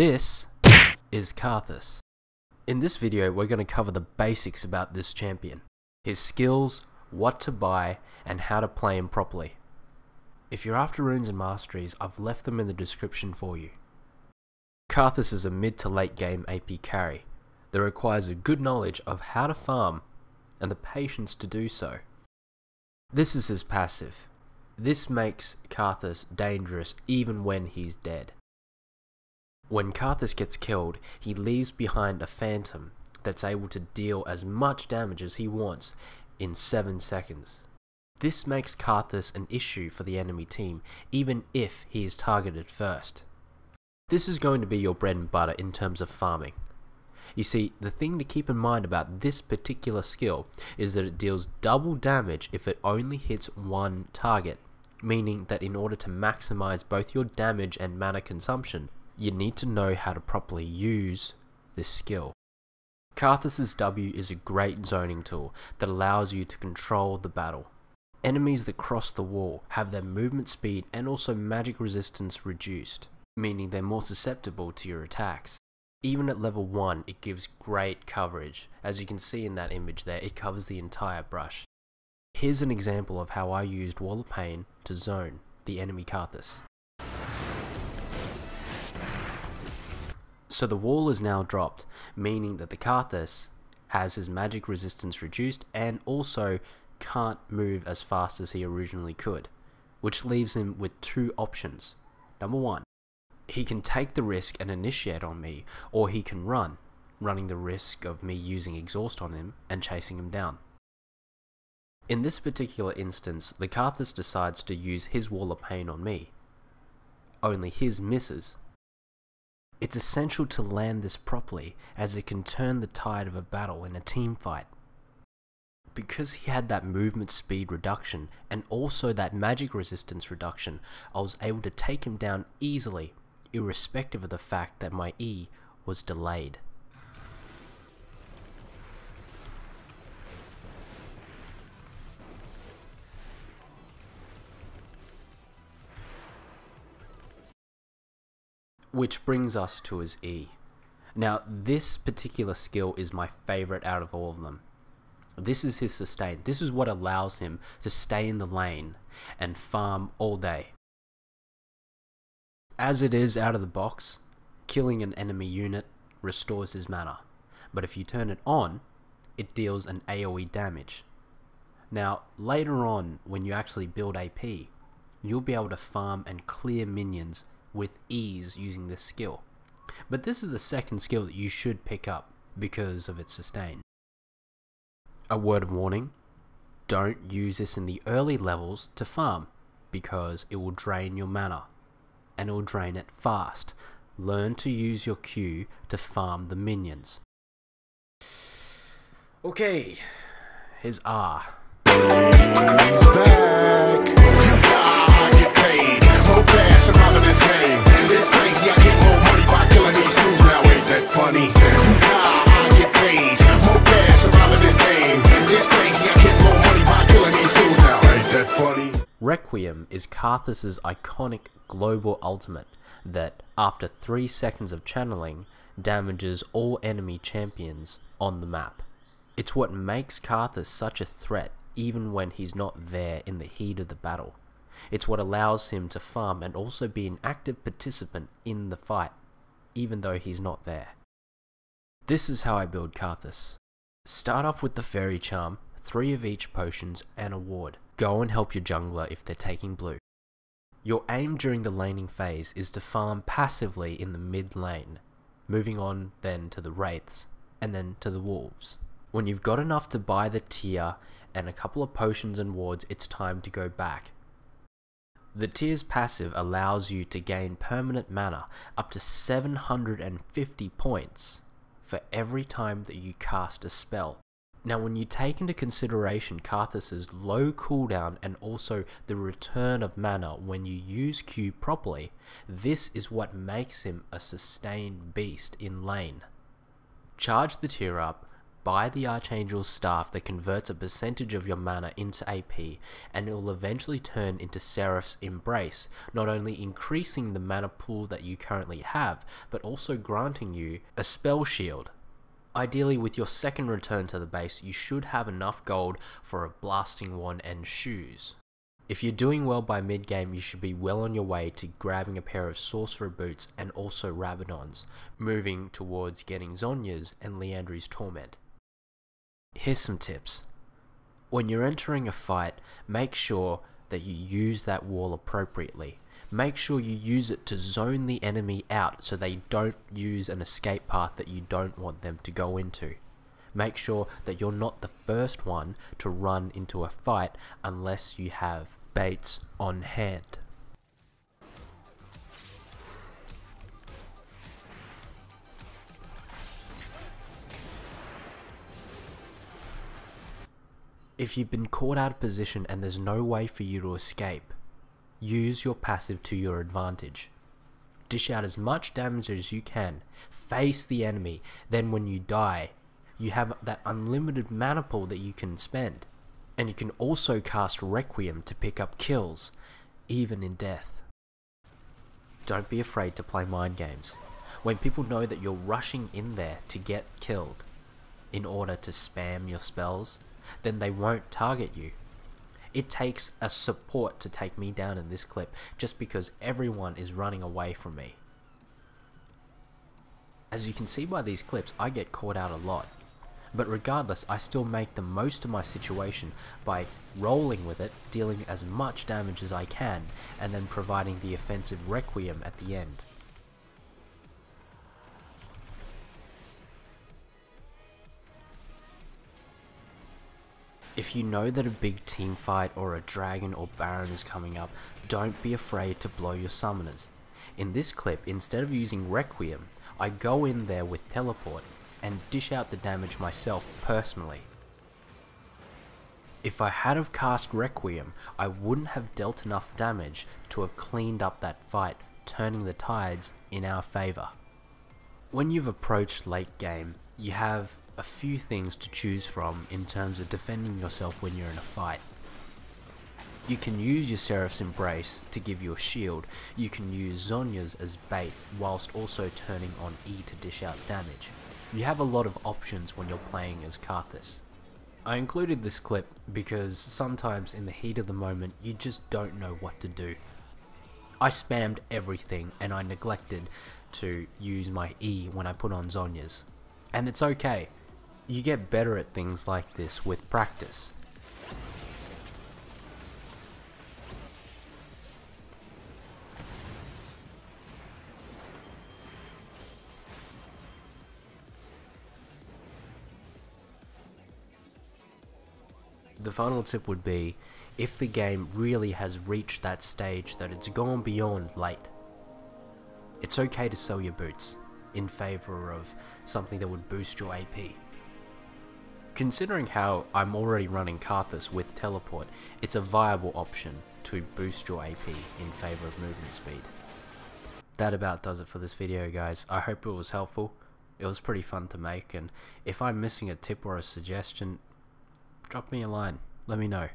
This is Karthus. In this video we're going to cover the basics about this champion, his skills, what to buy, and how to play him properly. If you're after runes and masteries, I've left them in the description for you. Karthus is a mid to late game AP carry that requires a good knowledge of how to farm and the patience to do so. This is his passive. This makes Karthus dangerous even when he's dead. When Karthus gets killed, he leaves behind a phantom that's able to deal as much damage as he wants in 7 seconds. This makes Karthus an issue for the enemy team, even if he is targeted first. This is going to be your bread and butter in terms of farming. You see, the thing to keep in mind about this particular skill is that it deals double damage if it only hits one target, meaning that in order to maximize both your damage and mana consumption, you need to know how to properly use this skill. Karthus' W is a great zoning tool that allows you to control the battle. Enemies that cross the wall have their movement speed and also magic resistance reduced, meaning they're more susceptible to your attacks. Even at level 1, it gives great coverage. As you can see in that image there, it covers the entire brush. Here's an example of how I used Wall of Pain to zone the enemy Karthus. So the wall is now dropped, meaning that the Karthus has his magic resistance reduced and also can't move as fast as he originally could, which leaves him with two options. Number 1, he can take the risk and initiate on me, or he can run, running the risk of me using exhaust on him and chasing him down. In this particular instance, the Karthus decides to use his Wall of Pain on me. Only his misses. It's essential to land this properly, as it can turn the tide of a battle in a team fight. Because he had that movement speed reduction and also that magic resistance reduction, I was able to take him down easily, irrespective of the fact that my E was delayed. Which brings us to his E. Now this particular skill is my favorite out of all of them. This is his sustain. This is what allows him to stay in the lane and farm all day. As it is out of the box, killing an enemy unit restores his mana, but if you turn it on, it deals an AoE damage. Now later on, when you actually build AP, you'll be able to farm and clear minions with ease using this skill. But this is the second skill that you should pick up because of its sustain. A word of warning, don't use this in the early levels to farm, because it will drain your mana, and it will drain it fast. Learn to use your Q to farm the minions. Okay, here's R. He's back. I get paid. More cash, I'm out of this game. It's crazy, I get more money by killing these crews now. Ain't that funny? I get paid. More cash, I'm out of this game. It's crazy, I get more money by killing these crews now. Ain't that funny? Requiem is Karthus' iconic global ultimate that, after 3 seconds of channeling, damages all enemy champions on the map. It's what makes Karthus such a threat even when he's not there in the heat of the battle. It's what allows him to farm and also be an active participant in the fight, even though he's not there. This is how I build Karthus. Start off with the Fairy Charm, 3 of each potions and a ward. Go and help your jungler if they're taking blue. Your aim during the laning phase is to farm passively in the mid lane, moving on then to the wraiths, and then to the wolves. When you've got enough to buy the tier and a couple of potions and wards, it's time to go back. The tier's passive allows you to gain permanent mana up to 750 points for every time that you cast a spell. Now when you take into consideration Karthus' low cooldown and also the return of mana when you use Q properly, this is what makes him a sustained beast in lane. Charge the tier up, buy the Archangel's staff that converts a percentage of your mana into AP, and it will eventually turn into Seraph's Embrace, not only increasing the mana pool that you currently have, but also granting you a spell shield. Ideally, with your second return to the base, you should have enough gold for a blasting wand and shoes. If you're doing well by mid-game, you should be well on your way to grabbing a pair of Sorcerer Boots and also Rabadons, moving towards getting Zhonya's and Liandry's Torment. Here's some tips. When you're entering a fight, make sure that you use that wall appropriately. Make sure you use it to zone the enemy out so they don't use an escape path that you don't want them to go into. Make sure that you're not the first one to run into a fight unless you have baits on hand. If you've been caught out of position and there's no way for you to escape, use your passive to your advantage. Dish out as much damage as you can, face the enemy, then when you die, you have that unlimited mana pool that you can spend. And you can also cast Requiem to pick up kills, even in death. Don't be afraid to play mind games. When people know that you're rushing in there to get killed in order to spam your spells, then they won't target you. It takes a support to take me down in this clip just because everyone is running away from me. As you can see by these clips, I get caught out a lot. But regardless, I still make the most of my situation by rolling with it, dealing as much damage as I can, and then providing the offensive Requiem at the end. If you know that a big team fight or a dragon or baron is coming up, don't be afraid to blow your summoners. In this clip, instead of using Requiem, I go in there with teleport and dish out the damage myself personally. If I had have cast Requiem, I wouldn't have dealt enough damage to have cleaned up that fight, turning the tides in our favour. When you've approached late game, you have a few things to choose from in terms of defending yourself when you're in a fight. You can use your Seraph's Embrace to give you a shield. You can use Zhonya's as bait whilst also turning on E to dish out damage. You have a lot of options when you're playing as Karthus. I included this clip because sometimes in the heat of the moment you just don't know what to do. I spammed everything and I neglected to use my E when I put on Zhonya's. And it's okay. You get better at things like this with practice. The final tip would be, if the game really has reached that stage that it's gone beyond late, it's okay to sell your boots in favour of something that would boost your AP. Considering how I'm already running Karthus with teleport, it's a viable option to boost your AP in favour of movement speed. That about does it for this video, guys. I hope it was helpful. It was pretty fun to make, and if I'm missing a tip or a suggestion, drop me a line, let me know.